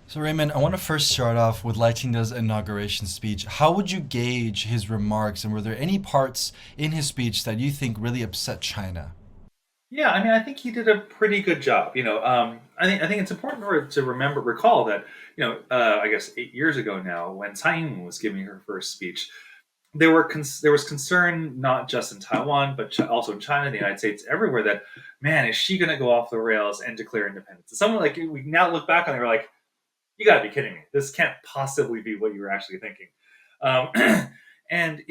So, Raymond, I want to first start off with Lai Ching-te's inauguration speech. How would you gauge his remarks, and were there any parts in his speech that you think really upset China? Yeah, I mean, I think he did a pretty good job. I think it's important to recall that I guess 8 years ago now, when Taiwan was giving her first speech, there was concern not just in Taiwan but also in China, the United States, everywhere that man, is she going to go off the rails and declare independence? And someone like we now look back on it, we're like, you got to be kidding me! This can't possibly be what you were actually thinking. Um, and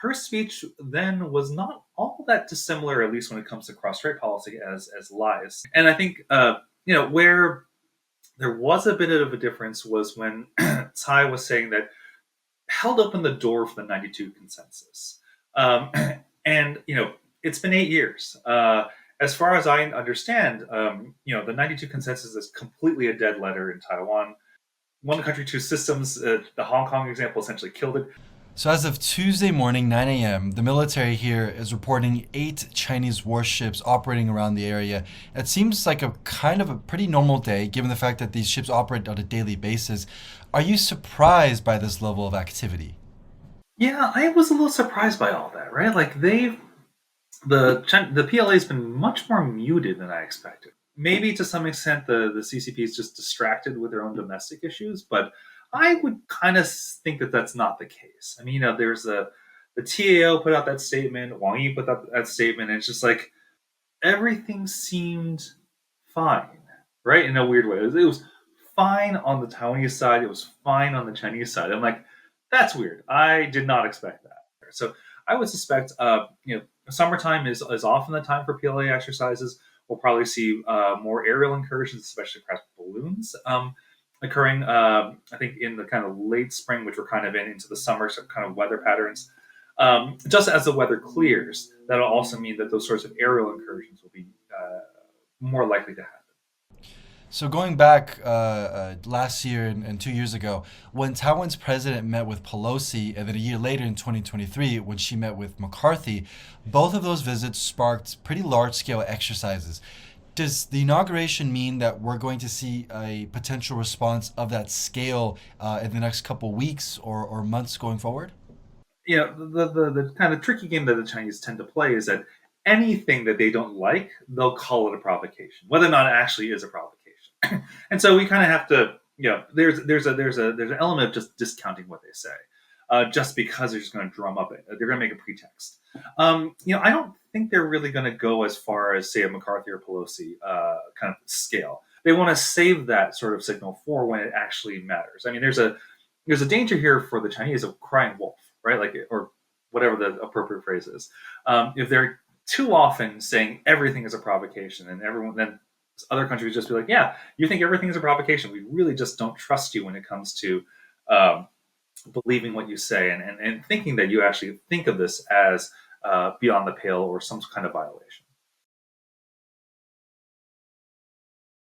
her speech then was not all that dissimilar, at least when it comes to cross-strait policy, as lies. And I think where there was a bit of a difference was when Tsai was saying that held open the door for the 92 consensus. Um, and it's been 8 years. As far as I understand, the 92 consensus is completely a dead letter in Taiwan. One country, two systems. The Hong Kong example essentially killed it. So, as of Tuesday morning, 9 a.m., the military here is reporting 8 Chinese warships operating around the area. It seems like a kind of a pretty normal day, given the fact that these ships operate on a daily basis. Are you surprised by this level of activity? Yeah, I was a little surprised by all that. Right, like the PLA has been much more muted than I expected. Maybe to some extent the CCP is just distracted with their own domestic issues, but I would kind of think that that's not the case. I mean, there's the TAO put out that statement, Wang Yi put out that statement, and it's just like everything seemed fine, right? In a weird way, it was fine on the Taiwanese side. It was fine on the Chinese side. I'm like, that's weird. I did not expect that. So I would suspect, summertime is often the time for PLA exercises. We'll probably see more aerial incursions, especially perhaps balloons, occurring. I think in the kind of late spring, which we're kind of into the summer, so kind of weather patterns. Just as the weather clears, that'll also mean that those sorts of aerial incursions will be more likely to happen. So going back last year and 2 years ago, when Taiwan's president met with Pelosi, and then a year later in 2023, when she met with McCarthy, both of those visits sparked pretty large-scale exercises. Does the inauguration mean that we're going to see a potential response of that scale in the next couple weeks or months going forward? The kind of tricky game that the Chinese tend to play is that anything that they don't like, they'll call it a provocation, whether or not it actually is a provocation. And so we kind of have to, there's an element of just discounting what they say, just because they're just going to drum up it. They're going to make a pretext. I don't think they're really going to go as far as say a McCarthy or Pelosi kind of scale. They want to save that sort of signal for when it actually matters. I mean, there's a danger here for the Chinese of crying wolf, right? Like, or whatever the appropriate phrase is. If they're too often saying everything is a provocation, and then other countries just be like, yeah, you think everything is a provocation. We really just don't trust you when it comes to um, believing what you say, and thinking that you actually think of this as beyond the pale or some kind of violation.